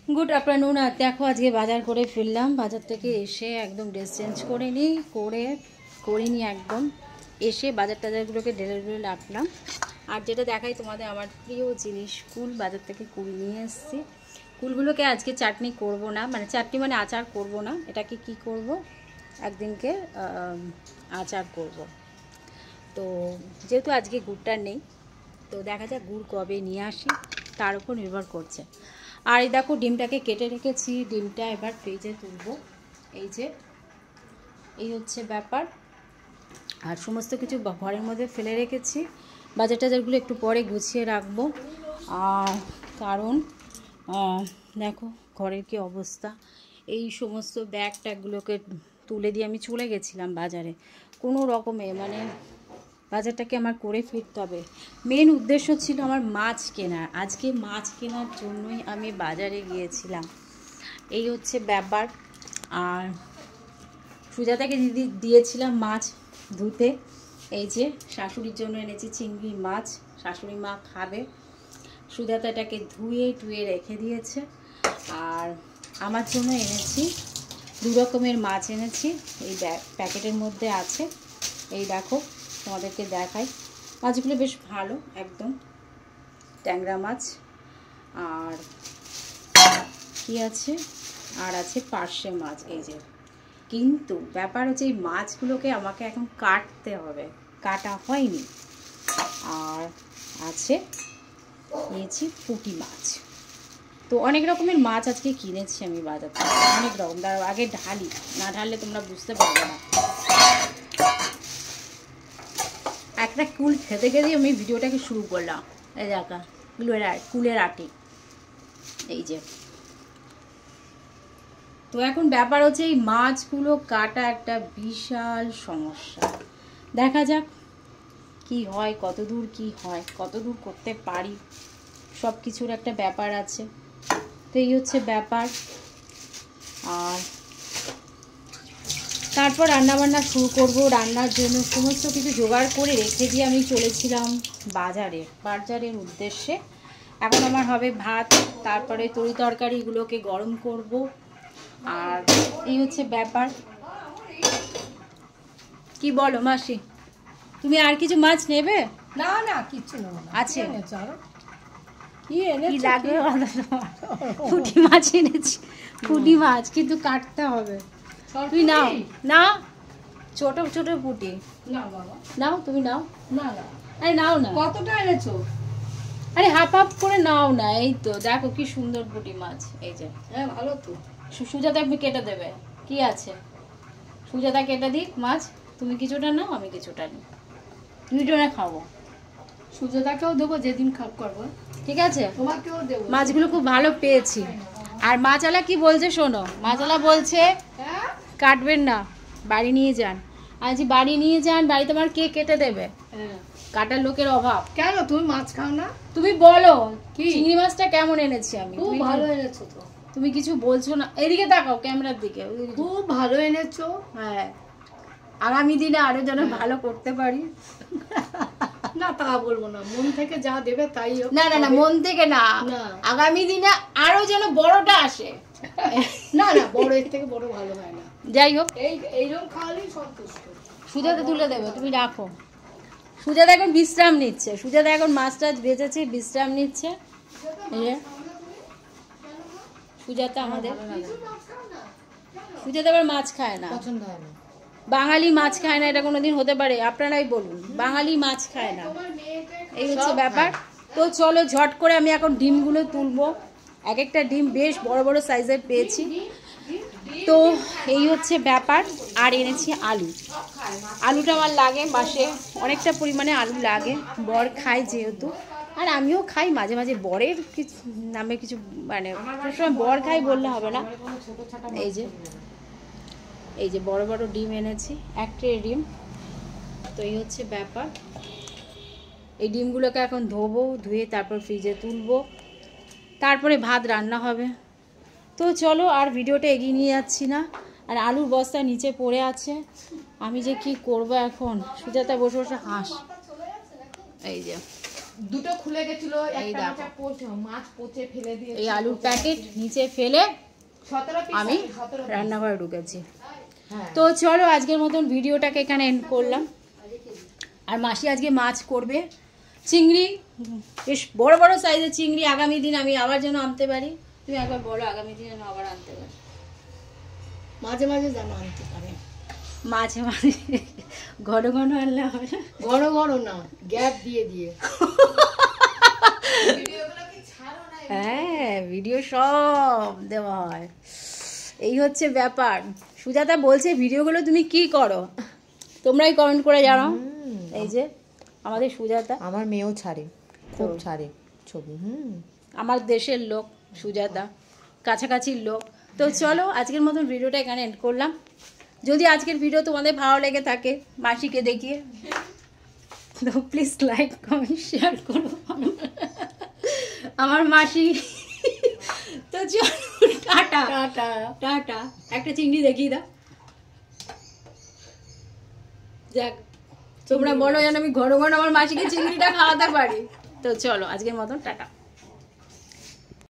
Good afternoon. আর দেখো আজকে বাজার করে ফিরলাম। বাজার থেকে এসে একদম ড্রেস চেঞ্জ করে নিই, করিনি একদম। এসে বাজার টাজারগুলোকে ঢেলে ঢেলে রাখলাম। আর যেটা দেখাই তোমাদের, আমার প্রিয় জিনিস কুল। বাজার থেকে কুল নিয়ে এসেছি। কুলগুলোকে আজকে চাটনি করব না, মানে চাটনি মানে আচার করব না। এটাকে কি করব, একদিনকে আচার করব। তো যেহেতু আজকে গুড়টা নেই, তো দেখা যাক গুড় কবে নিয়ে আসি, তার উপর নির্ভর করছে। আর এই দেখো ডিমটাকে কেটে রেখেছি, ডিমটা এবার ফ্রিজে তুলবো। এই হচ্ছে ব্যাপার। আর সমস্ত কিছু ঘরের মধ্যে ফেলে রেখেছি। বাজার টাজারগুলো একটু পরে গুছিয়ে রাখবো। আর কারণ দেখো ঘরের কি অবস্থা। এই সমস্ত ব্যাগ ট্যাগগুলোকে তুলে দিয়ে আমি চলে গেছিলাম বাজারে কোনো রকমে, মানে বাজারটাকে আমার করে ফিরতে হবে। মেন উদ্দেশ্য ছিল আমার মাছ কেনার। আজকে মাছ কেনার জন্যই আমি বাজারে গিয়েছিলাম। এই হচ্ছে ব্যাপার। আর সুজাতাকে দিয়েছিলাম মাছ ধুতে। এই যে শাশুড়ির জন্য এনেছি চিংড়ি মাছ, শাশুড়ি মা খাবে। সুজাতা এটাকে ধুয়ে টুয়ে রেখে দিয়েছে। আর আমার জন্য এনেছি 2 রকমের মাছ এনেছি। এই প্যাকেটের মধ্যে আছে। এই দেখো তোমাদেরকে দেখাই, মাছগুলো বেশ ভালো, একদম ট্যাংরা মাছ। আর কি আছে, আর আছে পার্শে মাছ। এই যে, কিন্তু ব্যাপার হচ্ছে এই মাছগুলোকে আমাকে এখন কাটতে হবে, কাটা হয়নি। আর আছে নিয়েছি পুঁটি মাছ। তো অনেক রকমের মাছ আজকে কিনেছি আমি বাজার থেকে, অনেক রকম। তার আগে ঢালি, না ঢাললে তোমরা বুঝতে পারবে না। একটা কুল খেতে খেতে আমি ভিডিওটাকে শুরু করলাম। এই দেখা কুলের আটি। এই যে, তো এখন ব্যাপার হচ্ছে এই মাছগুলো কাটা একটা বিশাল সমস্যা। দেখা যাক কি হয়, কতদূর কি হয়, কতদূর করতে পারি, সব কিছুর একটা ব্যাপার আছে। তো এই হচ্ছে ব্যাপার। আর তারপর রান্নাবান্না শুরু করব। রান্নার জন্য সমস্ত কিছু জোগাড় করে রেখে দিয়ে আমি চলেছিলাম বাজারের উদ্দেশ্যে। এখন আমার হবে ভাত, তারপরে তরি তরকারিগুলোকে গরম করব। আর এই হচ্ছে ব্যাপার। কি বলো মাসি, তুমি আর কিছু মাছ নেবে? না না কিছু না, আছে কি লাগবে? পুঁটি মাছ এনেছি, পুঁটি মাছ কিন্তু কাটতে হবে। তুই নাও না, ছোট ছোট পুঁটি নাও, তুমি নাও। না না, আরে নাও না। কতটা এনেছো? আরে হাফ হাফ করে নাও না। এই তো দেখো কি সুন্দর পুঁটি মাছ। এই যে, হ্যাঁ ভালো তো। সুজাতা আপনি কেটে দেবে, কি আছে, সুজাতা কেটে দিক মাছ। তুমি কিছুটা নাও, আমি কিছুটা নিই, দুইজনে খাবো। সুজাতাকেও দেবো যেদিন খাপ করবো, ঠিক আছে? তোমাকেও দেবো। মাছগুলো খুব ভালো পেয়েছি। আর মাছওয়ালা কি বলছে শোনো, মাছওয়ালা বলছে কাটবেন না, বাড়ি নিয়ে যান। আজ বাড়ি নিয়ে যান, বাড়িতে আমার কে কেটে দেবে? কাটার লোকের অভাব। কেন তুমি মাছ খাও না? তুমি বলো কি চিংড়ি মাছটা কেমন এনেছি আমি? খুব ভালো এনেছো তো। তুমি কিছু বলছো না, এদিকে তাকাও, ক্যামেরার দিকে। খুব ভালো এনেছো। হ্যাঁ, আগামী দিনে আরো যেন ভালো করতে পারি। না তা বলবো না, মন থেকে যা দেবে তাই। না না না, মন থেকে না, আগামী দিনে আরো যেন বড়টা আসে। না না, বড় এর থেকে বড় ভালো হয় না। যাই হোক, এইরকম খাওয়ালেই সন্তুষ্ট। সুজাতা তুলে দেবে, তুমি রাখো। সুজাতা এখন বিশ্রাম নিচ্ছে। সুজাতা এখন মাছ টাছ বেঁচেছে, বিশ্রাম নিচ্ছে। সুজাতা আমাদের, সুজাতা আবার মাছ খায় না, পছন্দ হয় না। বাঙালি মাছ খায় না, এটা কোনোদিন হতে পারে? আপনারাই বলুন, বাঙালি মাছ খায় না। এই হচ্ছে ব্যাপার। তো চলো ঝট করে আমি এখন ডিমগুলো তুলবো। এক একটা ডিম বেশ বড় বড় সাইজের পেয়েছি। তো এই হচ্ছে ব্যাপার। আর এনেছি আলু। আলুটা আমার লাগে, মাসে অনেকটা পরিমাণে আলু লাগে। বর খায় যেহেতু, আর আমিও খাই মাঝে মাঝে। বরের কিছু নামে কিছু, মানে সবসময় বর খাই বললে হবে না। এই যে বড় বড় ডিম এনেছি, এক ট্রে ডিম। তো এই হচ্ছে ব্যাপার। এই ডিমগুলোকে এখন ধোবো, ধুয়ে তারপর ফ্রিজে তুলবো, তারপরে ভাত রান্না হবে। তো চলো, আর ভিডিওটা এগিয়ে নিয়ে যাচ্ছি না। আর আলুর বস্তা নিচে পড়ে আছে, আমি যে কি করব এখন। সুজাতা বসে বসে হাঁস। এই যে দুটো খুলে গেছিল, এই একটা দেখো। মাছ পচে ফেলে দিয়ে এই আলুর প্যাকেট নিচে ফেলে 17 পিস আমি 17 রান্নাঘরে ঢুকেছি। হ্যাঁ তো চলো আজকের মতন ভিডিওটাকে এখানে এন্ড করলাম। আর মাসি আজকে মাছ করবে, চিংড়ি, বেশ বড় বড় সাইজের চিংড়ি। আগামী দিন আমি আবার যেন আনতে পারি। তুমি একবার বলো আগামী দিন যেন আবার আনতে পারি। মাঝে মাঝে যেন আনতে পারে, মাঝে মাঝে, ঘন ঘন আনলে হবে না। ঘন ঘন না, গ্যাপ দিয়ে দিয়ে। হ্যাঁ, ভিডিও সব দেওয়া হয়, এই হচ্ছে ব্যাপার। সুজাতা বলছে ভিডিওগুলো তুমি কি করো, তোমরাই কমেন্ট করে জানাও। এই যে আমাদের সুজাতা, আমার মেয়েও ছাড়ে, খুব ছাড়ে ছবি। আমার দেশের লোক সুজাতা, কাছাকাছির লোক। তো চলো আজকের মতন ভিডিওটা এখানে এন্ড করলাম। যদি আজকের ভিডিও তোমাদের ভালো লেগে থাকে মাসিকে দেখিয়ে, তো প্লিজ লাইক কমেন্ট শেয়ার করো আমার মাসি। তো চলো টাটা টাটা। টাটা। একটা চিংড়ি দেখিয়ে দাও, যাক তোমরা বলো যেন আমি ঘন ঘন আমার মাসিকে চিংড়িটা খাওয়াতে পারি। তো চলো আজকের মতন টাটা।